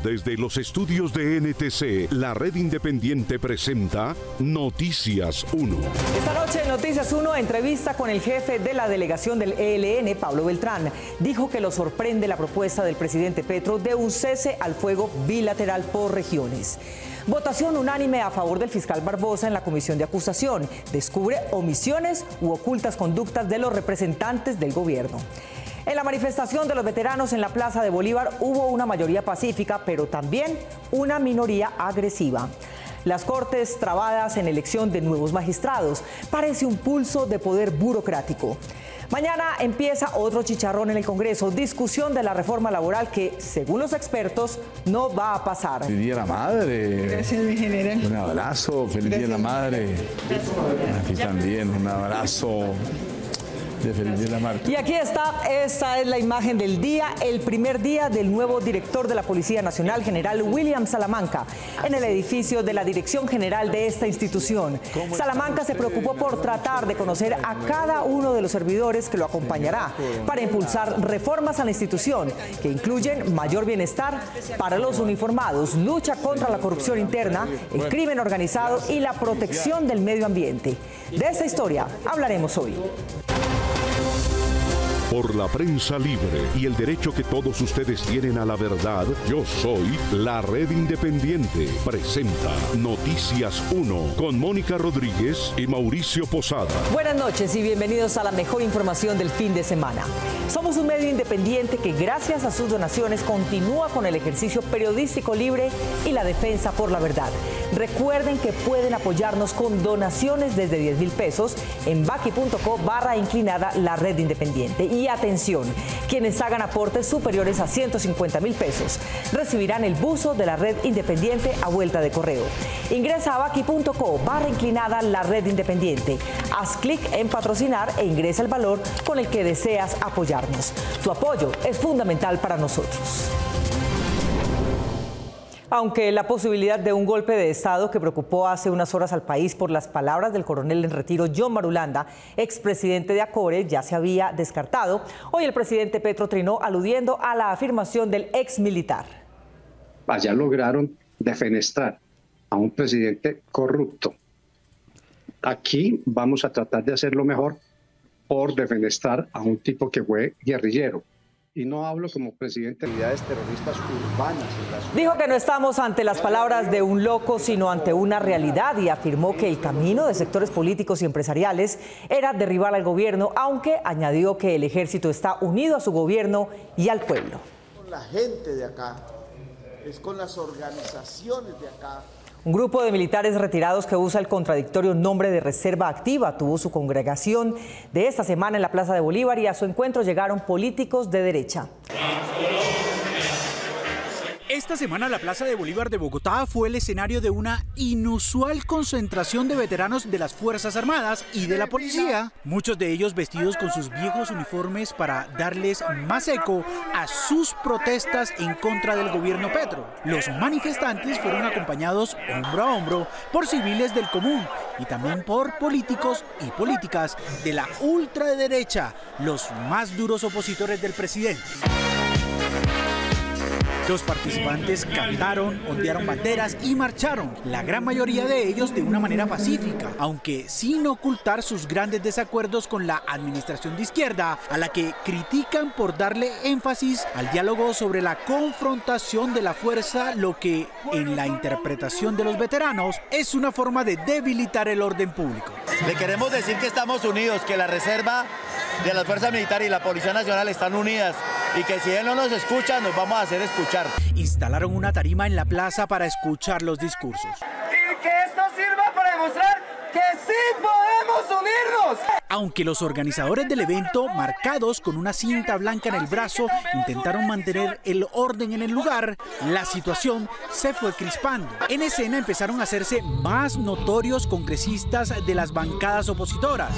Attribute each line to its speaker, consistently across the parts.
Speaker 1: Desde los estudios de NTC, la red independiente presenta Noticias 1.
Speaker 2: Esta noche en Noticias 1, entrevista con el jefe de la delegación del ELN, Pablo Beltrán. Dijo que lo sorprende la propuesta del presidente Petro de un cese al fuego bilateral por regiones. Votación unánime a favor del fiscal Barbosa en la comisión de acusación. Descubre omisiones u ocultas conductas de los representantes del gobierno. En la manifestación de los veteranos en la Plaza de Bolívar hubo una mayoría pacífica, pero también una minoría agresiva. Las cortes trabadas en elección de nuevos magistrados. Parece un pulso de poder burocrático. Mañana empieza otro chicharrón en el Congreso, discusión de la reforma laboral que, según los expertos, no va a pasar.
Speaker 3: Feliz Día de la Madre.
Speaker 4: Gracias, mi general.
Speaker 3: Un abrazo, feliz Día de la Madre. A ti también, un abrazo. Feliz Día de la Madre.
Speaker 2: Y aquí está, esta es la imagen del día, el primer día del nuevo director de la Policía Nacional, general William Salamanca, en el edificio de la Dirección General de esta institución. Salamanca se preocupó por tratar de conocer a cada uno de los servidores que lo acompañará para impulsar reformas a la institución que incluyen mayor bienestar para los uniformados, lucha contra la corrupción interna, el crimen organizado y la protección del medio ambiente. De esta historia hablaremos hoy.
Speaker 1: Por la prensa libre y el derecho que todos ustedes tienen a la verdad, yo soy la Red Independiente. Presenta Noticias 1 con Mónica Rodríguez y Mauricio Posada.
Speaker 2: Buenas noches y bienvenidos a la mejor información del fin de semana. Somos un medio independiente que gracias a sus donaciones continúa con el ejercicio periodístico libre y la defensa por la verdad. Recuerden que pueden apoyarnos con donaciones desde 10.000 pesos en baki.co/inclinada la Red Independiente. Y atención, quienes hagan aportes superiores a 150.000 pesos recibirán el buzo de la Red Independiente a vuelta de correo. Ingresa a baki.co/inclinada la Red Independiente. Haz clic en patrocinar e ingresa el valor con el que deseas apoyarnos. Tu apoyo es fundamental para nosotros. Aunque la posibilidad de un golpe de Estado que preocupó hace unas horas al país por las palabras del coronel en retiro John Marulanda, expresidente de ACORE, ya se había descartado, hoy el presidente Petro trinó aludiendo a la afirmación del ex militar.
Speaker 5: Allá lograron defenestrar a un presidente corrupto. Aquí vamos a tratar de hacerlo mejor por defenestrar a un tipo que fue guerrillero. Y no hablo como presidente de unidades terroristas urbanas.
Speaker 2: Dijo que no estamos ante las palabras de un loco, sino ante una realidad, y afirmó que el camino de sectores políticos y empresariales era derribar al gobierno, aunque añadió que el ejército está unido a su gobierno y al pueblo.
Speaker 6: Con la gente de acá, es con las organizaciones de acá.
Speaker 2: Un grupo de militares retirados que usa el contradictorio nombre de Reserva Activa tuvo su congregación de esta semana en la Plaza de Bolívar y a su encuentro llegaron políticos de derecha.
Speaker 7: Esta semana la Plaza de Bolívar de Bogotá fue el escenario de una inusual concentración de veteranos de las Fuerzas Armadas y de la policía, muchos de ellos vestidos con sus viejos uniformes para darles más eco a sus protestas en contra del gobierno Petro. Los manifestantes fueron acompañados hombro a hombro por civiles del común y también por políticos y políticas de la ultraderecha, los más duros opositores del presidente. Los participantes cantaron, ondearon banderas y marcharon, la gran mayoría de ellos de una manera pacífica, aunque sin ocultar sus grandes desacuerdos con la administración de izquierda, a la que critican por darle énfasis al diálogo sobre la confrontación de la fuerza, lo que, en la interpretación de los veteranos, es una forma de debilitar el orden público.
Speaker 8: Le queremos decir que estamos unidos, que la Reserva de las Fuerzas Militares y la Policía Nacional están unidas y que si él no nos escucha, nos vamos a hacer escuchar.
Speaker 7: Instalaron una tarima en la plaza para escuchar los discursos.
Speaker 9: Y que esto sirva para demostrar que sí podemos unirnos.
Speaker 7: Aunque los organizadores del evento, marcados con una cinta blanca en el brazo, intentaron mantener el orden en el lugar, la situación se fue crispando. En escena empezaron a hacerse más notorios congresistas de las bancadas opositoras.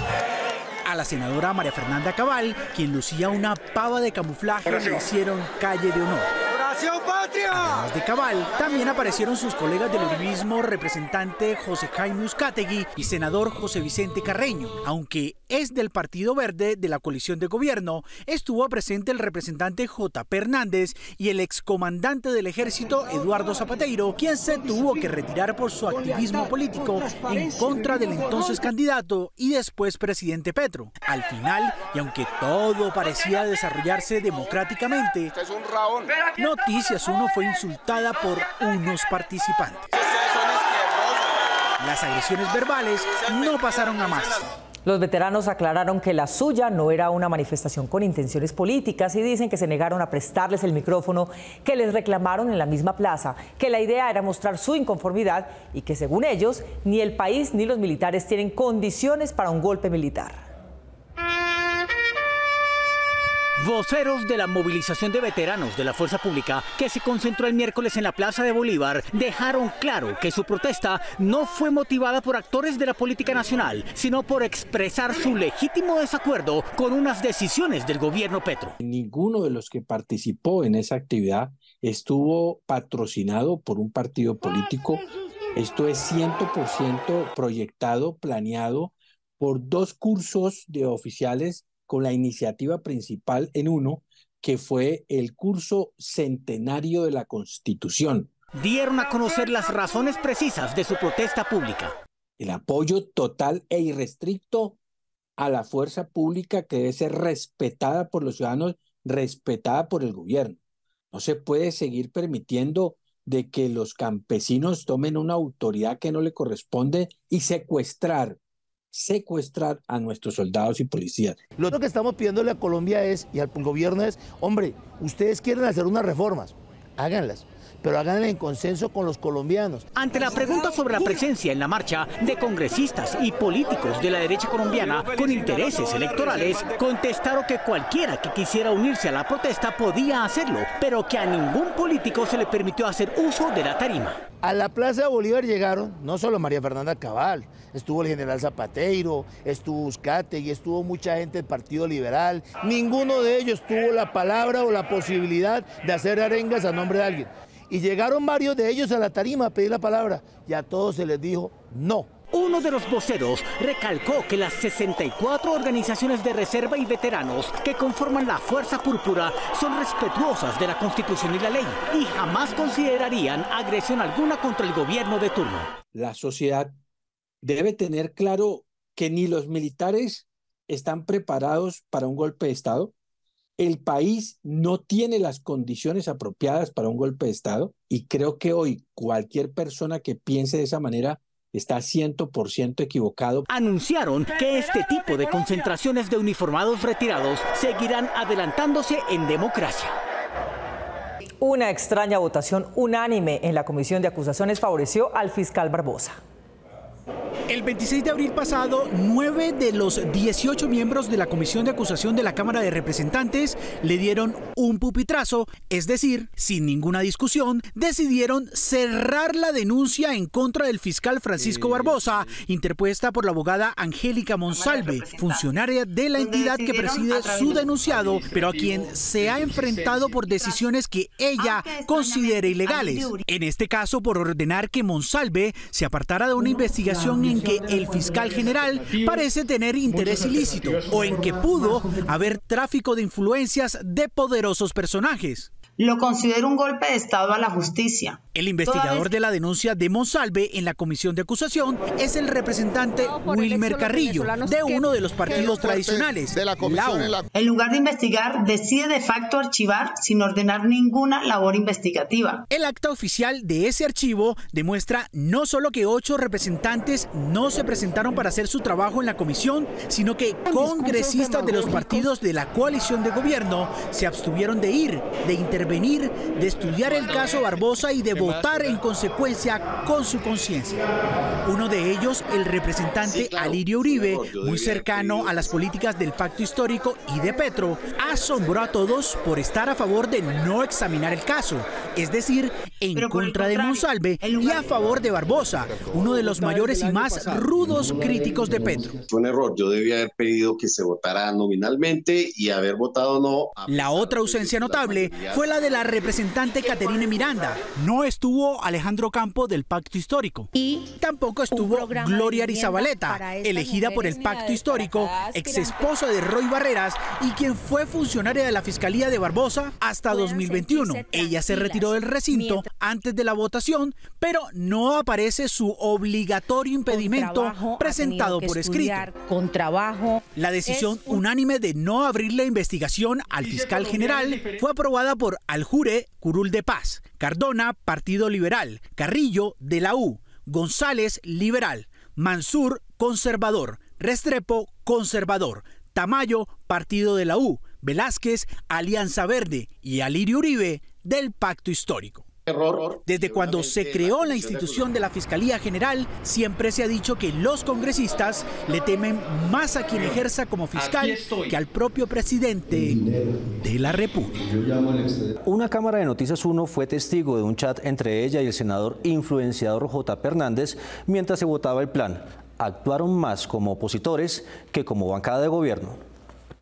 Speaker 7: A la senadora María Fernanda Cabal, quien lucía una pava de camuflaje, le hicieron calle de honor.
Speaker 9: ¡Oración patria!
Speaker 7: Además de Cabal, también aparecieron sus colegas del uribismo, representante José Jaime Uzcategui y senador José Vicente Carreño, aunque es del Partido Verde de la coalición de gobierno. Estuvo presente el representante J.P. Hernández y el excomandante del ejército Eduardo Zapateiro, quien se tuvo que retirar por su activismo político en contra del entonces candidato y después presidente Petro. Al final, y aunque todo parecía desarrollarse democráticamente, Noticias 1 fue insultada por unos participantes. Las agresiones verbales no pasaron a más.
Speaker 2: Los veteranos aclararon que la suya no era una manifestación con intenciones políticas y dicen que se negaron a prestarles el micrófono que les reclamaron en la misma plaza, que la idea era mostrar su inconformidad y que según ellos ni el país ni los militares tienen condiciones para un golpe militar.
Speaker 4: Voceros de la movilización de veteranos de la Fuerza Pública que se concentró el miércoles en la Plaza de Bolívar dejaron claro que su protesta no fue motivada por actores de la política nacional, sino por expresar su legítimo desacuerdo con unas decisiones del gobierno Petro.
Speaker 10: Ninguno de los que participó en esa actividad estuvo patrocinado por un partido político. Esto es 100% proyectado, planeado por 2 cursos de oficiales con la iniciativa principal en uno, que fue el curso centenario de la Constitución.
Speaker 4: Dieron a conocer las razones precisas de su protesta pública.
Speaker 10: El apoyo total e irrestricto a la fuerza pública que debe ser respetada por los ciudadanos, respetada por el gobierno. No se puede seguir permitiendo de que los campesinos tomen una autoridad que no le corresponde y secuestrar a nuestros soldados y policías.
Speaker 6: Lo que estamos pidiéndole a Colombia y al gobierno es, hombre, ustedes quieren hacer unas reformas, háganlas, pero háganlas en consenso con los colombianos.
Speaker 4: Ante la pregunta sobre la presencia en la marcha de congresistas y políticos de la derecha colombiana con intereses electorales, contestaron que cualquiera que quisiera unirse a la protesta podía hacerlo, pero que a ningún político se le permitió hacer uso de la tarima.
Speaker 6: A la Plaza de Bolívar llegaron no solo María Fernanda Cabal, estuvo el general Zapateiro, estuvo Uzcategui, estuvo mucha gente del Partido Liberal. Ninguno de ellos tuvo la palabra o la posibilidad de hacer arengas a nombre de alguien. Y llegaron varios de ellos a la tarima a pedir la palabra y a todos se les dijo no.
Speaker 4: Uno de los voceros recalcó que las 64 organizaciones de reserva y veteranos que conforman la Fuerza Púrpura son respetuosas de la Constitución y la ley y jamás considerarían agresión alguna contra el gobierno de turno.
Speaker 10: La sociedad debe tener claro que ni los militares están preparados para un golpe de Estado. El país no tiene las condiciones apropiadas para un golpe de Estado y creo que hoy cualquier persona que piense de esa manera está 100% equivocado.
Speaker 4: Anunciaron que este tipo de concentraciones de uniformados retirados seguirán adelantándose en democracia.
Speaker 2: Una extraña votación unánime en la Comisión de Acusaciones favoreció al fiscal Barbosa.
Speaker 7: El 26 de abril pasado, 9 de los 18 miembros de la Comisión de Acusación de la Cámara de Representantes le dieron un pupitrazo, es decir, sin ninguna discusión, decidieron cerrar la denuncia en contra del fiscal Francisco Barbosa, interpuesta por la abogada Angélica Monsalve, funcionaria de la entidad que preside su denunciado, pero a quien se ha enfrentado por decisiones que ella considera ilegales. En este caso, por ordenar que Monsalve se apartara de una investigación en que el fiscal general parece tener interés ilícito o en que pudo haber tráfico de influencias de poderosos personajes.
Speaker 11: Lo considero un golpe de Estado a la justicia.
Speaker 7: El investigador de la denuncia de Monsalve en la comisión de acusación es el representante Wilmer Carrillo, de uno de los partidos tradicionales, la U.
Speaker 11: En lugar de investigar, decide de facto archivar sin ordenar ninguna labor investigativa.
Speaker 7: El acta oficial de ese archivo demuestra no solo que 8 representantes no se presentaron para hacer su trabajo en la comisión, sino que congresistas de los partidos de la coalición de gobierno se abstuvieron de ir, de intervenir, de estudiar el caso Barbosa y de votar en consecuencia con su conciencia. Uno de ellos, el representante Alirio Uribe, muy cercano a las políticas del pacto histórico y de Petro, asombró a todos por estar a favor de no examinar el caso, es decir, en contra de Monsalve y a favor de Barbosa, uno de los mayores y más rudos críticos de Petro.
Speaker 12: Fue un error, yo debía haber pedido que se votara nominalmente y haber votado no.
Speaker 7: La otra ausencia notable fue la la de la representante Caterine Miranda. No estuvo Alejandro Campo del Pacto Histórico. Y tampoco estuvo Gloria Arizabaleta, elegida por el Pacto Histórico, ex esposa de Roy Barreras y quien fue funcionaria de la Fiscalía de Barbosa hasta 2021. Ella se retiró del recinto antes de la votación, pero no aparece su obligatorio impedimento presentado por escrito.
Speaker 12: Con trabajo.
Speaker 7: La decisión unánime de no abrir la investigación al fiscal general fue aprobada por Aljure, Curul de Paz, Cardona, Partido Liberal, Carrillo, de la U, González, Liberal, Mansur, Conservador, Restrepo, Conservador, Tamayo, Partido de la U, Velázquez, Alianza Verde y Alirio Uribe, del Pacto Histórico. Desde cuando se creó la institución de la Fiscalía General, siempre se ha dicho que los congresistas le temen más a quien ejerza como fiscal que al propio presidente de la República.
Speaker 13: Una cámara de Noticias 1 fue testigo de un chat entre ella y el senador influenciador J.P. Hernández mientras se votaba el plan. Actuaron más como opositores que como bancada de gobierno.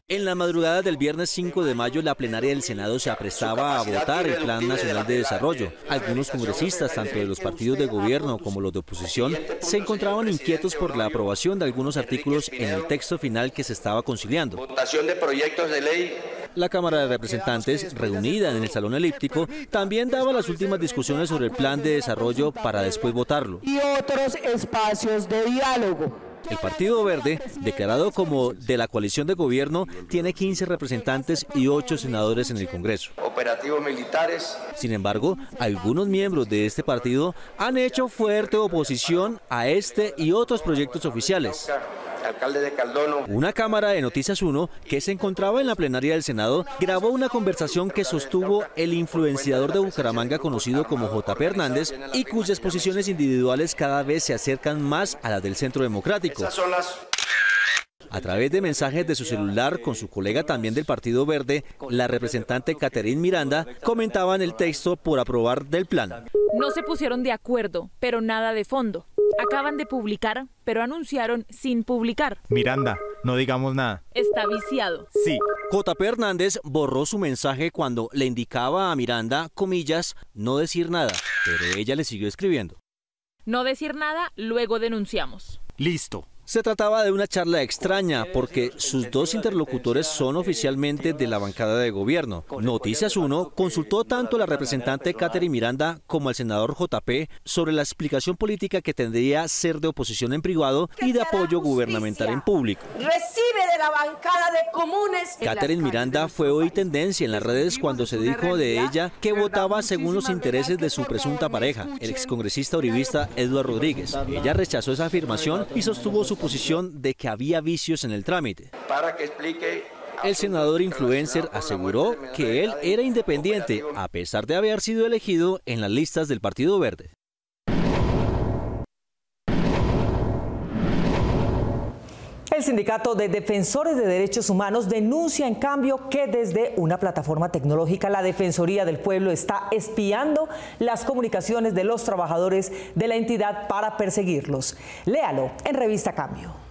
Speaker 14: En la madrugada del viernes 5 de mayo, la plenaria del Senado se aprestaba a votar el Plan Nacional de Desarrollo. Algunos congresistas, tanto de los partidos de gobierno como los de oposición, se encontraban inquietos por la aprobación de algunos artículos en el texto final que se estaba conciliando.
Speaker 15: Votación de proyectos de ley.
Speaker 14: La Cámara de Representantes, reunida en el Salón Elíptico, también daba las últimas discusiones sobre el Plan de Desarrollo para después votarlo.
Speaker 16: Y otros espacios de diálogo.
Speaker 14: El Partido Verde, declarado como de la coalición de gobierno, tiene 15 representantes y 8 senadores en el Congreso.
Speaker 15: Operativos militares.
Speaker 14: Sin embargo, algunos miembros de este partido han hecho fuerte oposición a este y otros proyectos oficiales.
Speaker 15: Alcalde de Caldono.
Speaker 14: Una cámara de Noticias 1 que se encontraba en la plenaria del Senado grabó una conversación que sostuvo el influenciador de Bucaramanga conocido como J.P. Hernández y cuyas posiciones individuales cada vez se acercan más a las del Centro Democrático. A través de mensajes de su celular con su colega también del Partido Verde, la representante Caterine Miranda, comentaban el texto por aprobar del plan.
Speaker 17: No se pusieron de acuerdo, pero nada de fondo. Acaban de publicar, pero anunciaron sin publicar.
Speaker 18: Miranda, no digamos nada.
Speaker 17: Está viciado.
Speaker 18: Sí.
Speaker 14: J.P. Hernández borró su mensaje cuando le indicaba a Miranda, comillas, no decir nada, pero ella le siguió escribiendo.
Speaker 17: No decir nada, luego denunciamos.
Speaker 18: Listo.
Speaker 14: Se trataba de una charla extraña porque sus dos interlocutores son oficialmente de la bancada de gobierno. Noticias 1 consultó tanto a la representante Caterine Miranda como al senador JP sobre la explicación política que tendría ser de oposición en privado y de apoyo gubernamental en público.
Speaker 16: Recibe de la bancada de comunes.
Speaker 14: Caterine Miranda fue hoy tendencia en las redes cuando se dijo de ella que votaba según los intereses de su presunta pareja, el excongresista uribista Eduardo Rodríguez. Ella rechazó esa afirmación y sostuvo su posición de que había vicios en el trámite.
Speaker 15: Para que explique.
Speaker 14: El senador influencer aseguró que él era independiente, a pesar de haber sido elegido en las listas del Partido Verde.
Speaker 2: El Sindicato de Defensores de Derechos Humanos denuncia, en cambio, que desde una plataforma tecnológica la Defensoría del Pueblo está espiando las comunicaciones de los trabajadores de la entidad para perseguirlos. Léalo en Revista Cambio.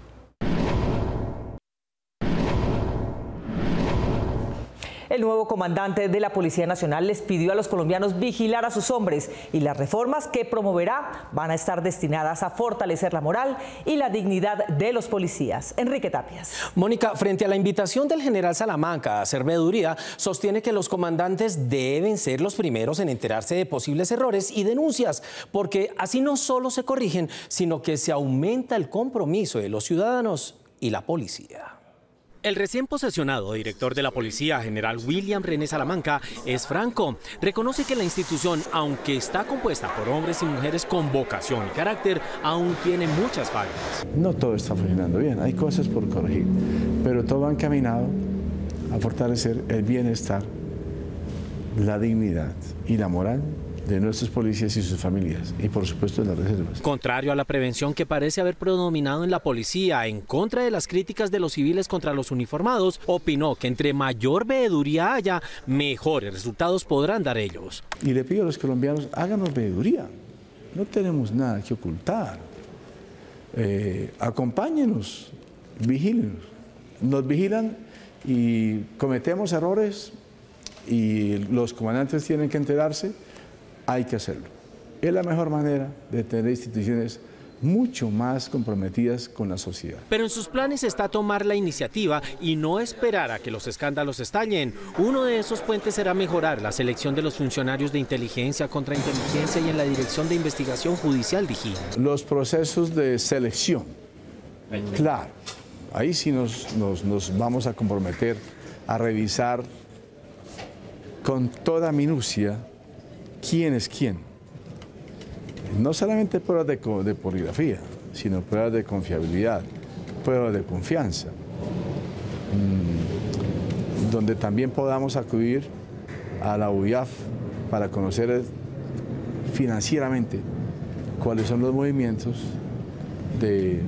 Speaker 2: El nuevo comandante de la Policía Nacional les pidió a los colombianos vigilar a sus hombres y las reformas que promoverá van a estar destinadas a fortalecer la moral y la dignidad de los policías. Enrique Tapias.
Speaker 19: Mónica, frente a la invitación del general Salamanca a hacer veeduría, sostiene que los comandantes deben ser los primeros en enterarse de posibles errores y denuncias, porque así no solo se corrigen, sino que se aumenta el compromiso de los ciudadanos y la policía.
Speaker 20: El recién posesionado director de la Policía, general William René Salamanca, es franco. Reconoce que la institución, aunque está compuesta por hombres y mujeres con vocación y carácter, aún tiene muchas fallas.
Speaker 3: No todo está funcionando bien, hay cosas por corregir, pero todo va encaminado a fortalecer el bienestar, la dignidad y la moral de nuestros policías y sus familias, y por supuesto de las reservas.
Speaker 20: Contrario a la prevención que parece haber predominado en la policía, en contra de las críticas de los civiles contra los uniformados, opinó que entre mayor veeduría haya, mejores resultados podrán dar ellos.
Speaker 3: Y le pido a los colombianos, háganos veeduría, no tenemos nada que ocultar, acompáñenos, vigílenos, nos vigilan y cometemos errores, y los comandantes tienen que enterarse, hay que hacerlo. Es la mejor manera de tener instituciones mucho más comprometidas con la sociedad.
Speaker 20: Pero en sus planes está tomar la iniciativa y no esperar a que los escándalos estallen. Uno de esos puentes será mejorar la selección de los funcionarios de inteligencia, contrainteligencia y en la Dirección de Investigación Judicial, DIJÍN.
Speaker 3: Los procesos de selección, claro, ahí sí nos vamos a comprometer a revisar con toda minucia quién es quién. No solamente pruebas de poligrafía, sino pruebas de confiabilidad, pruebas de confianza, donde también podamos acudir a la UIAF para conocer financieramente cuáles son los movimientos de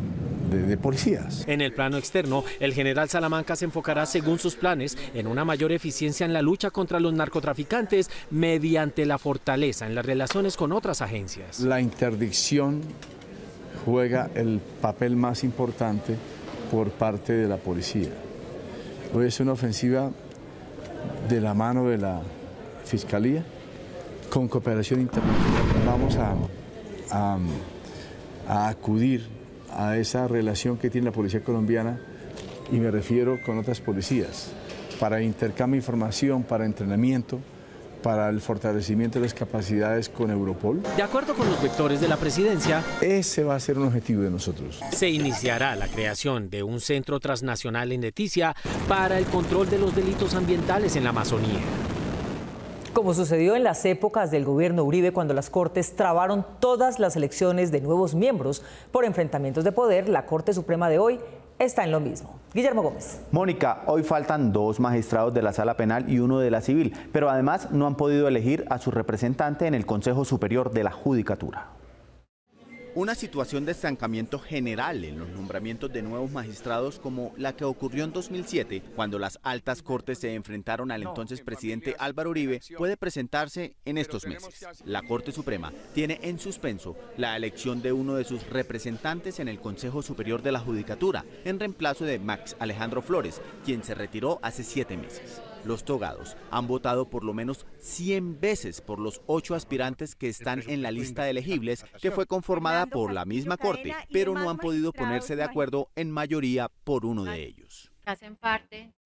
Speaker 3: policías.
Speaker 20: En el plano externo, el general Salamanca se enfocará, según sus planes, en una mayor eficiencia en la lucha contra los narcotraficantes mediante la fortaleza en las relaciones con otras agencias.
Speaker 3: La interdicción juega el papel más importante por parte de la policía. Hoy es una ofensiva de la mano de la Fiscalía con cooperación internacional. Vamos a acudir a esa relación que tiene la policía colombiana, y me refiero con otras policías, para intercambio de información, para entrenamiento, para el fortalecimiento de las capacidades con Europol.
Speaker 20: De acuerdo con los vectores de la presidencia,
Speaker 3: ese va a ser un objetivo de nosotros.
Speaker 20: Se iniciará la creación de un centro transnacional en Leticia para el control de los delitos ambientales en la Amazonía.
Speaker 2: Como sucedió en las épocas del gobierno Uribe, cuando las Cortes trabaron todas las elecciones de nuevos miembros por enfrentamientos de poder, la Corte Suprema de hoy está en lo mismo. Guillermo Gómez.
Speaker 12: Mónica, hoy faltan 2 magistrados de la Sala Penal y 1 de la Civil, pero además no han podido elegir a su representante en el Consejo Superior de la Judicatura. Una situación de estancamiento general en los nombramientos de nuevos magistrados, como la que ocurrió en 2007, cuando las altas cortes se enfrentaron al entonces presidente Álvaro Uribe, puede presentarse en estos meses. La Corte Suprema tiene en suspenso la elección de uno de sus representantes en el Consejo Superior de la Judicatura, en reemplazo de Max Alejandro Flores, quien se retiró hace 7 meses. Los togados han votado por lo menos 100 veces por los 8 aspirantes que están en la lista de elegibles, que fue conformada por la misma Corte, pero no han podido ponerse de acuerdo en mayoría por uno de ellos.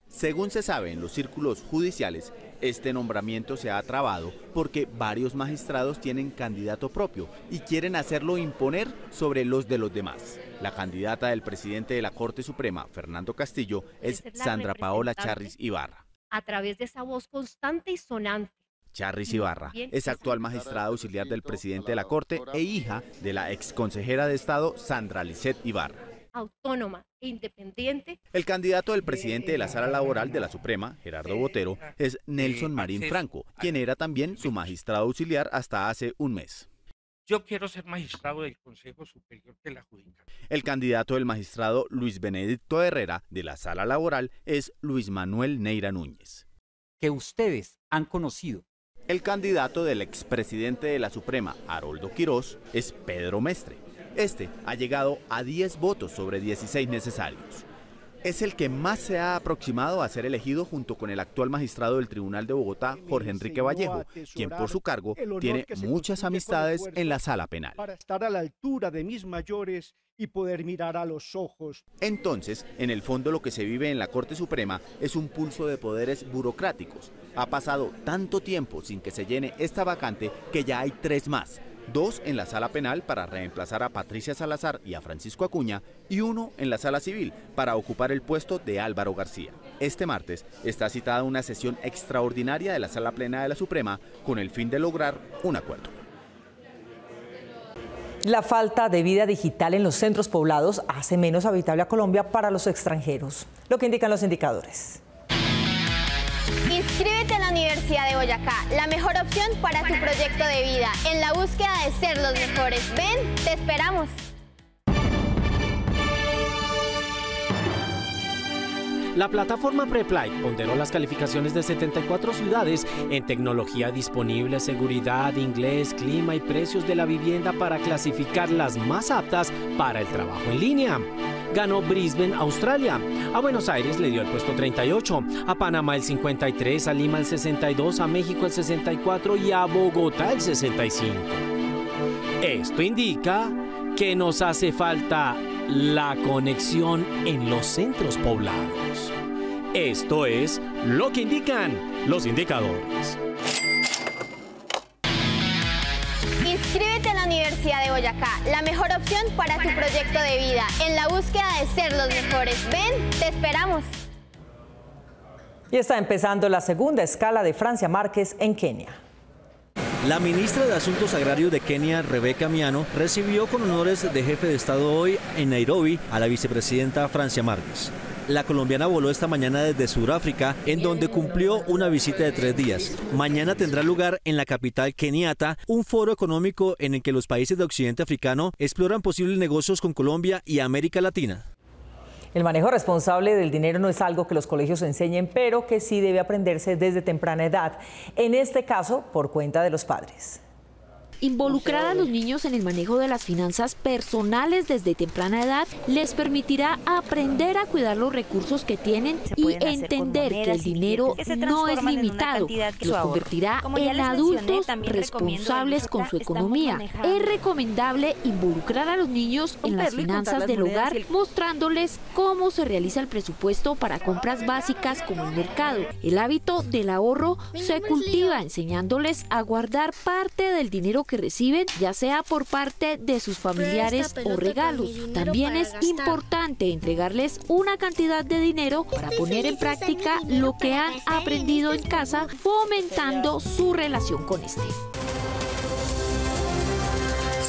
Speaker 12: Según se sabe en los círculos judiciales, este nombramiento se ha trabado porque varios magistrados tienen candidato propio y quieren hacerlo imponer sobre los de los demás. La candidata del presidente de la Corte Suprema, Fernando Castillo, es Sandra Paola Charris Ibarra.
Speaker 21: A través de esa voz constante y sonante.
Speaker 12: Charris Ibarra es actual magistrada auxiliar del presidente de la Corte e hija de la exconsejera de Estado Sandra Lisset Ibarra.
Speaker 21: Autónoma e independiente.
Speaker 12: El candidato del presidente de la Sala Laboral de la Suprema, Gerardo Botero, es Nelson Marín Franco, quien era también su magistrado auxiliar hasta hace un mes.
Speaker 22: Yo quiero ser magistrado del Consejo Superior de la Judicatura.
Speaker 12: El candidato del magistrado Luis Benedicto Herrera de la Sala Laboral es Luis Manuel Neira Núñez.
Speaker 23: Que ustedes han conocido.
Speaker 12: El candidato del expresidente de la Suprema, Haroldo Quirós, es Pedro Mestre. Este ha llegado a 10 votos sobre 16 necesarios. Es el que más se ha aproximado a ser elegido junto con el actual magistrado del Tribunal de Bogotá, Jorge Enrique Vallejo, quien por su cargo tiene muchas amistades en la Sala Penal.
Speaker 24: Para estar a la altura de mis mayores y poder mirar a los ojos.
Speaker 12: Entonces, en el fondo lo que se vive en la Corte Suprema es un pulso de poderes burocráticos. Ha pasado tanto tiempo sin que se llene esta vacante que ya hay 3 más. 2 en la Sala Penal para reemplazar a Patricia Salazar y a Francisco Acuña, y 1 en la Sala Civil para ocupar el puesto de Álvaro García. Este martes está citada una sesión extraordinaria de la Sala Plena de la Suprema con el fin de lograr un acuerdo.
Speaker 2: La falta de vida digital en los centros poblados hace menos habitable a Colombia para los extranjeros, lo que indican los indicadores.
Speaker 25: Inscríbete en la Universidad de Boyacá, la mejor opción para tu proyecto de vida, en la búsqueda de ser los mejores. Ven, te esperamos.
Speaker 20: La plataforma Preplight ponderó las calificaciones de 74 ciudades en tecnología disponible, seguridad, inglés, clima y precios de la vivienda para clasificar las más aptas para el trabajo en línea. ganó Brisbane, Australia. A Buenos Aires le dio el puesto 38, a Panamá el 53, a Lima el 62, a México el 64 y a Bogotá el 65. Esto indica que nos hace falta la conexión en los centros poblados. Esto es lo que indican los indicadores.
Speaker 25: Inscríbete en la Universidad de Boyacá, la mejor opción para tu proyecto de vida. En la búsqueda de ser los mejores. Ven, te esperamos.
Speaker 2: Y está empezando la segunda escala de Francia Márquez en Kenia.
Speaker 14: La ministra de Asuntos Agrarios de Kenia, Rebecca Miano, recibió con honores de jefe de Estado hoy en Nairobi a la vicepresidenta Francia Márquez. La colombiana voló esta mañana desde Sudáfrica, en donde cumplió una visita de 3 días. Mañana tendrá lugar en la capital keniata un foro económico en el que los países de Occidente africano exploran posibles negocios con Colombia y América Latina.
Speaker 2: El manejo responsable del dinero no es algo que los colegios enseñen, pero que sí debe aprenderse desde temprana edad, en este caso por cuenta de los padres.
Speaker 1: Involucrar a los niños en el manejo de las finanzas personales desde temprana edad les permitirá aprender a cuidar los recursos que tienen y entender que el dinero no es limitado. Los convertirá en adultos responsables con su economía. Es recomendable involucrar a los niños en las finanzas del hogar, mostrándoles cómo se realiza el presupuesto para compras básicas como el mercado. El hábito del ahorro se cultiva enseñándoles a guardar parte del dinero que reciben, ya sea por parte de sus familiares o regalos. También es importante entregarles una cantidad de dinero para poner en práctica lo que han aprendido en casa, fomentando su relación con este.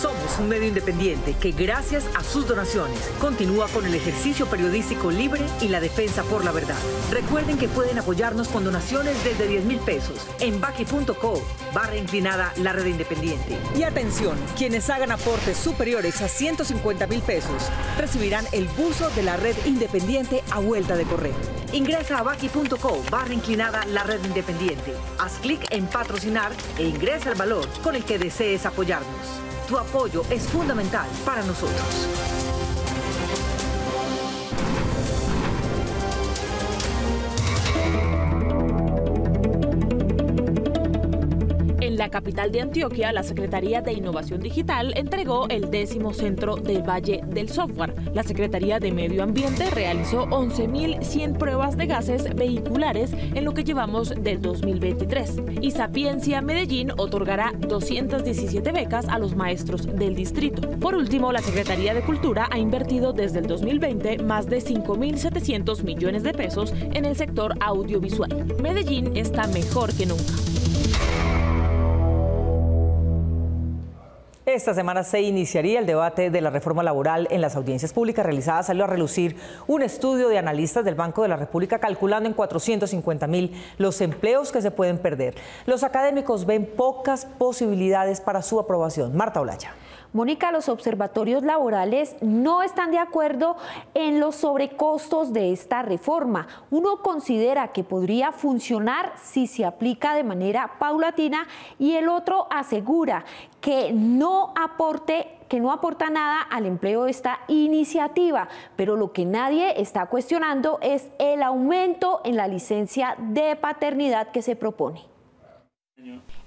Speaker 2: Somos un medio independiente que, gracias a sus donaciones, continúa con el ejercicio periodístico libre y la defensa por la verdad. Recuerden que pueden apoyarnos con donaciones desde 10.000 pesos en baki.co/inclinada la red independiente. Y atención, quienes hagan aportes superiores a 150.000 pesos recibirán el buzo de la red independiente a vuelta de correo. Ingresa a baki.co/inclinada la red independiente. Haz clic en patrocinar e ingresa el valor con el que desees apoyarnos. Tu apoyo es fundamental para nosotros.
Speaker 17: En la capital de Antioquia, la Secretaría de Innovación Digital entregó el 10º Centro del Valle del Software. La Secretaría de Medio Ambiente realizó 11.100 pruebas de gases vehiculares en lo que llevamos del 2023. Y Sapiencia Medellín otorgará 217 becas a los maestros del distrito. Por último, la Secretaría de Cultura ha invertido desde el 2020 más de 5.700 millones de pesos en el sector audiovisual. Medellín está mejor que nunca.
Speaker 2: Esta semana se iniciaría el debate de la reforma laboral. En las audiencias públicas realizadas salió a relucir un estudio de analistas del Banco de la República calculando en 450.000 los empleos que se pueden perder. Los académicos ven pocas posibilidades para su aprobación. Marta Olaya.
Speaker 5: Mónica, los observatorios laborales no están de acuerdo en los sobrecostos de esta reforma. Uno considera que podría funcionar si se aplica de manera paulatina y el otro asegura que no aporta nada al empleo de esta iniciativa, pero lo que nadie está cuestionando es el aumento en la licencia de paternidad que se propone.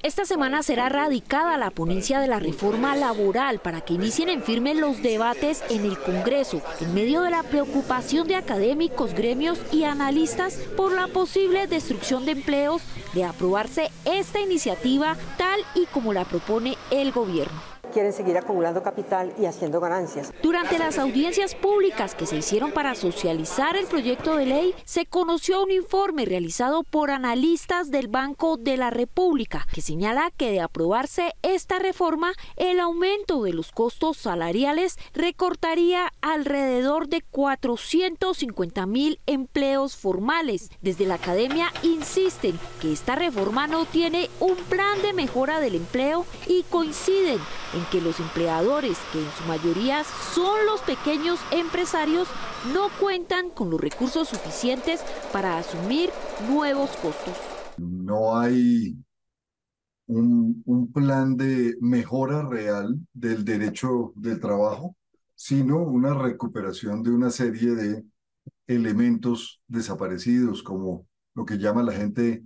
Speaker 1: Esta semana será radicada la ponencia de la reforma laboral para que inicien en firme los debates en el Congreso, en medio de la preocupación de académicos, gremios y analistas por la posible destrucción de empleos de aprobarse esta iniciativa tal y como la propone el gobierno.
Speaker 6: Quieren seguir acumulando capital y haciendo ganancias.
Speaker 1: Durante las audiencias públicas que se hicieron para socializar el proyecto de ley, se conoció un informe realizado por analistas del Banco de la República que señala que de aprobarse esta reforma, el aumento de los costos salariales recortaría alrededor de 450.000 empleos formales. Desde la academia insisten que esta reforma no tiene un plan de mejora del empleo y coinciden en que los empleadores, que en su mayoría son los pequeños empresarios, no cuentan con los recursos suficientes para asumir nuevos costos.
Speaker 8: No hay un plan de mejora real del derecho del trabajo. sino una recuperación de una serie de elementos desaparecidos, como lo que llama la gente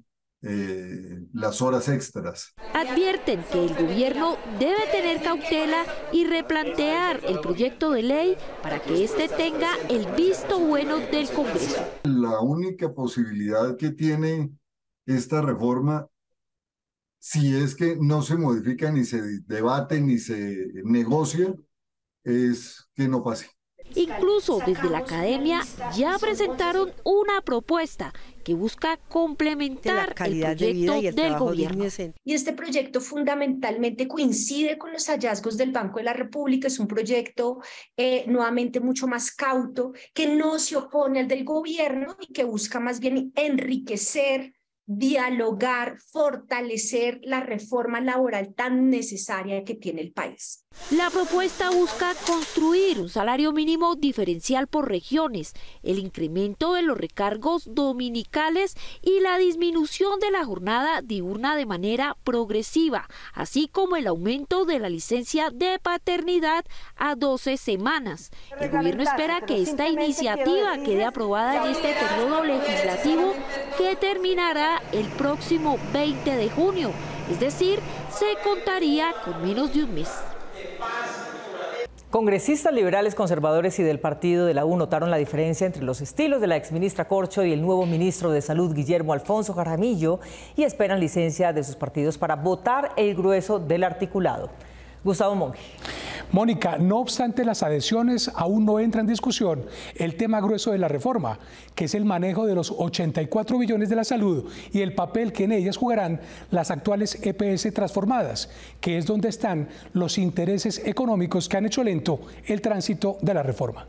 Speaker 8: las horas extras.
Speaker 1: Advierten que el gobierno debe tener cautela y replantear el proyecto de ley para que éste tenga el visto bueno del Congreso.
Speaker 8: La única posibilidad que tiene esta reforma, si es que no se modifica, ni se debate, ni se negocia, es que no pase.
Speaker 1: Incluso desde la academia ya presentaron una propuesta que busca complementar el proyecto del gobierno.
Speaker 4: Y este proyecto fundamentalmente coincide con los hallazgos del Banco de la República. Es un proyecto nuevamente mucho más cauto, que no se opone al del gobierno y que busca más bien enriquecer, dialogar, fortalecer la reforma laboral tan necesaria que tiene el país.
Speaker 1: La propuesta busca construir un salario mínimo diferencial por regiones, el incremento de los recargos dominicales y la disminución de la jornada diurna de manera progresiva, así como el aumento de la licencia de paternidad a 12 semanas. El gobierno espera que esta iniciativa quede aprobada en este periodo legislativo que terminará el próximo 20 de junio, es decir, se contaría con menos de un mes.
Speaker 2: Congresistas liberales, conservadores y del partido de la U notaron la diferencia entre los estilos de la exministra Corcho y el nuevo ministro de Salud, Guillermo Alfonso Jaramillo, y esperan licencia de sus partidos para votar el grueso del articulado. Gustavo Monge.
Speaker 7: Mónica, no obstante las adhesiones, aún no entra en discusión el tema grueso de la reforma, que es el manejo de los 84 billones de la salud y el papel que en ellas jugarán las actuales EPS transformadas, que es donde están los intereses económicos que han hecho lento el tránsito de la reforma.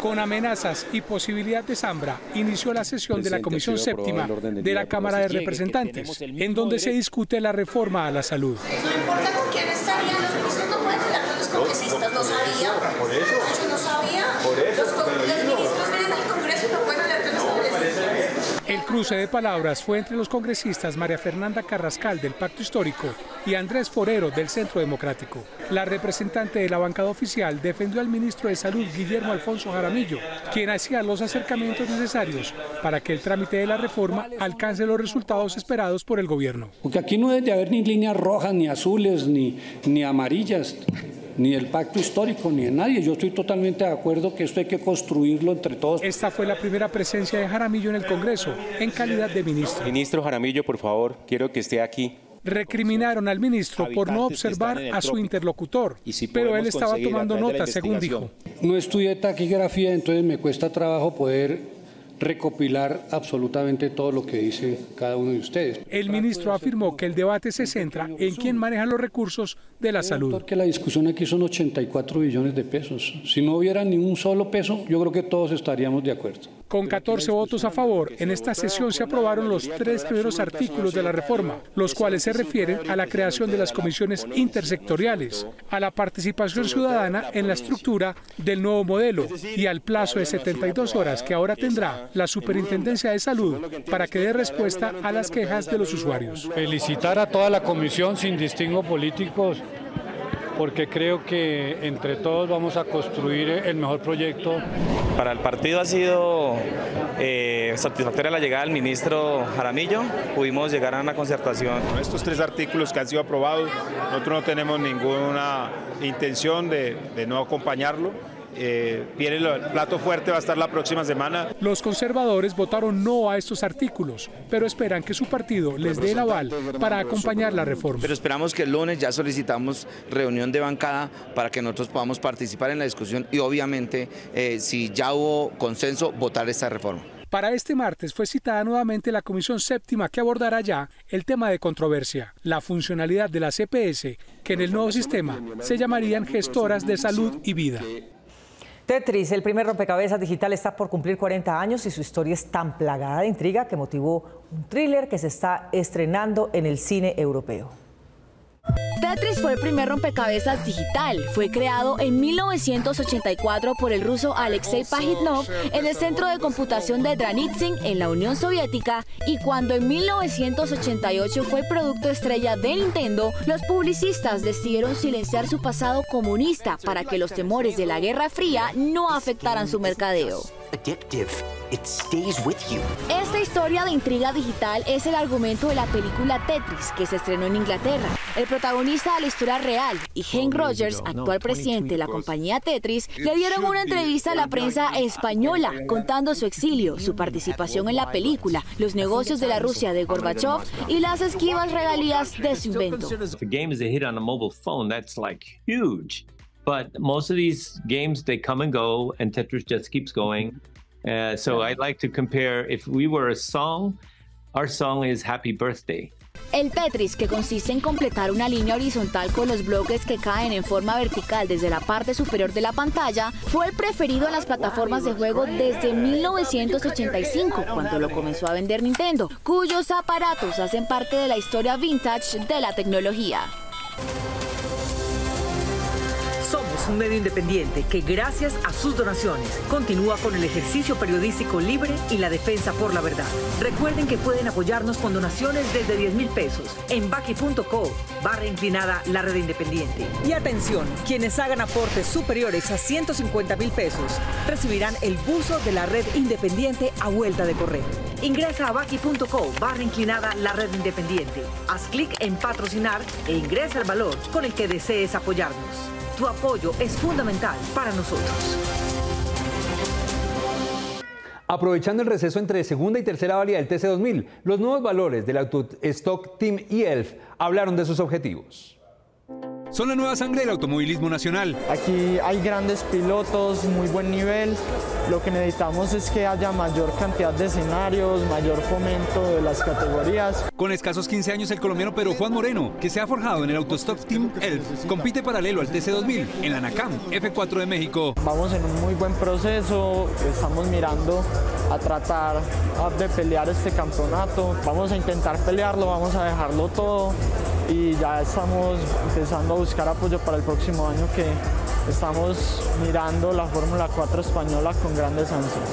Speaker 7: Con amenazas y posibilidad de zambra, inició la sesión de la Comisión Séptima de la Cámara de Representantes, en donde se discute la reforma a la salud.
Speaker 9: No importa con quién estarían, los ministros no pueden hablar con los congresistas, ¿no sabía? Por eso. Yo no sabía. Por eso. Los ministros vienen al Congreso y no pueden hablar con los congresistas.
Speaker 7: El cruce de palabras fue entre los congresistas María Fernanda Carrascal del Pacto Histórico y Andrés Forero del Centro Democrático. La representante de la bancada oficial defendió al ministro de Salud, Guillermo Alfonso Jaramillo, quien hacía los acercamientos necesarios para que el trámite de la reforma alcance los resultados esperados por el gobierno.
Speaker 10: Porque aquí no debe haber ni líneas rojas, ni azules, ni amarillas, ni el pacto histórico, ni de nadie. Yo estoy totalmente de acuerdo que esto hay que construirlo entre todos.
Speaker 7: Esta fue la primera presencia de Jaramillo en el Congreso, en calidad de ministro.
Speaker 11: Ministro Jaramillo, por favor, quiero que esté aquí.
Speaker 7: Recriminaron al ministro por no observar a su interlocutor, pero él estaba tomando nota, según dijo.
Speaker 10: No estudié taquigrafía, entonces me cuesta trabajo poder recopilar absolutamente todo lo que dice cada uno de ustedes.
Speaker 7: El ministro afirmó que el debate se centra en quién maneja los recursos de la salud.
Speaker 10: Porque la discusión aquí son 84 billones de pesos. Si no hubiera ni un solo peso, yo creo que todos estaríamos de acuerdo.
Speaker 7: Con 14 votos a favor, en esta sesión se aprobaron los 3 primeros artículos de la reforma, los cuales se refieren a la creación de las comisiones intersectoriales, a la participación ciudadana en la estructura del nuevo modelo y al plazo de 72 horas que ahora tendrá la Superintendencia de Salud para que dé respuesta a las quejas de los usuarios.
Speaker 10: Felicitar a toda la comisión sin distingo políticos, porque creo que entre todos vamos a construir el mejor proyecto.
Speaker 26: Para el partido ha sido satisfactoria la llegada del ministro Jaramillo, pudimos llegar a una concertación.
Speaker 18: Con estos 3 artículos que han sido aprobados, nosotros no tenemos ninguna intención de no acompañarlo. Viene el plato fuerte, va a estar la próxima semana.
Speaker 7: Los conservadores votaron no a estos artículos, pero esperan que su partido les dé el aval para acompañar la reforma.
Speaker 27: Pero esperamos que el lunes ya solicitamos reunión de bancada para que nosotros podamos participar en la discusión y obviamente, si ya hubo consenso, votar esta reforma.
Speaker 7: Para este martes fue citada nuevamente la Comisión Séptima que abordará ya el tema de controversia, la funcionalidad de las EPS, que en el nuevo sistema se llamarían gestoras de salud y vida.
Speaker 2: Tetris, el primer rompecabezas digital, está por cumplir 40 años y su historia es tan plagada de intriga que motivó un thriller que se está estrenando en el cine europeo.
Speaker 3: Tetris fue el primer rompecabezas digital. Fue creado en 1984 por el ruso Alexei Pajitnov en el Centro de Computación de Dranitsin en la Unión Soviética, y cuando en 1988 fue producto estrella de Nintendo, los publicistas decidieron silenciar su pasado comunista para que los temores de la Guerra Fría no afectaran su mercadeo. Esta historia de intriga digital es el argumento de la película Tetris, que se estrenó en Inglaterra. El protagonista de la historia real y Hank Rogers, actual presidente de la compañía Tetris, le dieron una entrevista a la prensa española contando su exilio, su participación en la película, los negocios de la Rusia de Gorbachev y las esquivas regalías de su invento.
Speaker 13: But most of these games, they come and go, and Tetris just keeps going. So I'd like to compare, if we were a song, our song is Happy Birthday.
Speaker 3: El Tetris, que consiste en completar una línea horizontal con los bloques que caen en forma vertical desde la parte superior de la pantalla, fue el preferido en las plataformas de juego desde 1985, cuando lo comenzó a vender Nintendo, cuyos aparatos hacen parte de la historia vintage de la tecnología.
Speaker 2: Somos un medio independiente que, gracias a sus donaciones, continúa con el ejercicio periodístico libre y la defensa por la verdad. Recuerden que pueden apoyarnos con donaciones desde 10.000 pesos en baki.co/inclinada la red independiente. Y atención, quienes hagan aportes superiores a 150.000 pesos recibirán el buzo de la red independiente a vuelta de correo. Ingresa a baki.co/inclinada la red independiente. Haz clic en patrocinar e ingresa el valor con el que desees apoyarnos. Tu apoyo es fundamental para nosotros.
Speaker 15: Aprovechando el receso entre segunda y tercera válida del TC2000, los nuevos valores del Autostock Team ELF hablaron de sus objetivos. Son la nueva sangre del automovilismo nacional.
Speaker 16: Aquí hay grandes pilotos, muy buen nivel. Lo que necesitamos es que haya mayor cantidad de escenarios, mayor fomento de las categorías.
Speaker 15: Con escasos 15 años, el colombiano Pedro Juan Moreno, que se ha forjado en el Autostock Team ELF, compite paralelo al TC2000 en la NACAM F4 de México.
Speaker 16: Vamos en un muy buen proceso, estamos mirando a tratar de pelear este campeonato. Vamos a intentar pelearlo, vamos a dejarlo todo y ya estamos empezando a buscar apoyo para el próximo año, que estamos mirando la Fórmula 4 española con grandes ansias.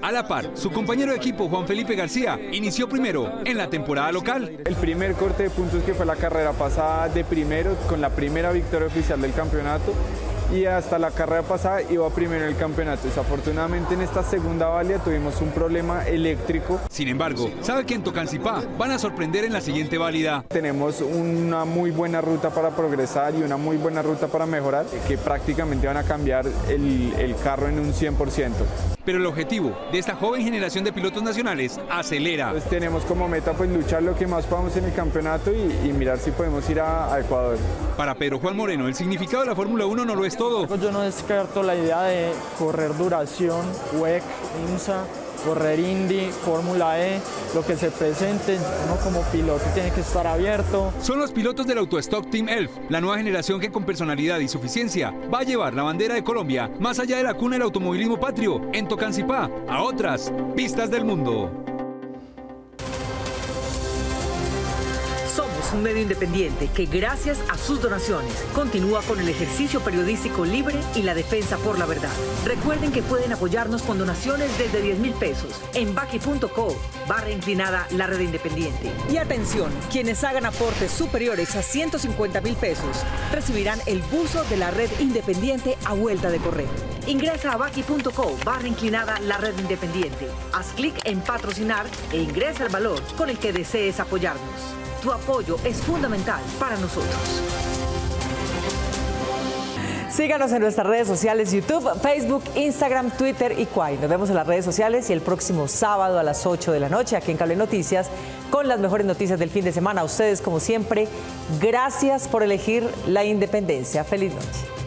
Speaker 15: A la par, su compañero de equipo Juan Felipe García inició primero en la temporada local.
Speaker 19: El primer corte de puntos, que fue la carrera pasada de primero, con la primera victoria oficial del campeonato, y hasta la carrera pasada iba primero en el campeonato. Desafortunadamente en esta segunda válida tuvimos un problema eléctrico.
Speaker 15: Sin embargo, sabe que en Tocancipá van a sorprender en la siguiente válida.
Speaker 19: Tenemos una muy buena ruta para progresar y una muy buena ruta para mejorar, que prácticamente van a cambiar el carro en un 100%.
Speaker 15: Pero el objetivo de esta joven generación de pilotos nacionales acelera.
Speaker 19: Pues tenemos como meta luchar lo que más podamos en el campeonato y mirar si podemos ir a Ecuador.
Speaker 15: Para Pedro Juan Moreno, el significado de la Fórmula 1 no lo es todo.
Speaker 16: Yo no descarto la idea de correr duración, WEC, IMSA, correr Indy, Fórmula E, lo que se presente. Uno como piloto tiene que estar abierto.
Speaker 15: Son los pilotos del Autostock Team ELF, la nueva generación que con personalidad y suficiencia va a llevar la bandera de Colombia más allá de la cuna del automovilismo patrio, en Tocancipá, a otras pistas del mundo.
Speaker 2: Somos un medio independiente que, gracias a sus donaciones, continúa con el ejercicio periodístico libre y la defensa por la verdad. Recuerden que pueden apoyarnos con donaciones desde 10.000 pesos en baki.co/inclinada la red independiente. Y atención, quienes hagan aportes superiores a 150.000 pesos recibirán el buzo de la red independiente a vuelta de correo. Ingresa a baki.co/inclinada la red independiente. Haz clic en patrocinar e ingresa el valor con el que desees apoyarnos. Tu apoyo es fundamental para nosotros. Síganos en nuestras redes sociales: YouTube, Facebook, Instagram, Twitter y Quai. Nos vemos en las redes sociales y el próximo sábado a las 8 de la noche aquí en Cable Noticias con las mejores noticias del fin de semana. A ustedes, como siempre, gracias por elegir la independencia. Feliz noche.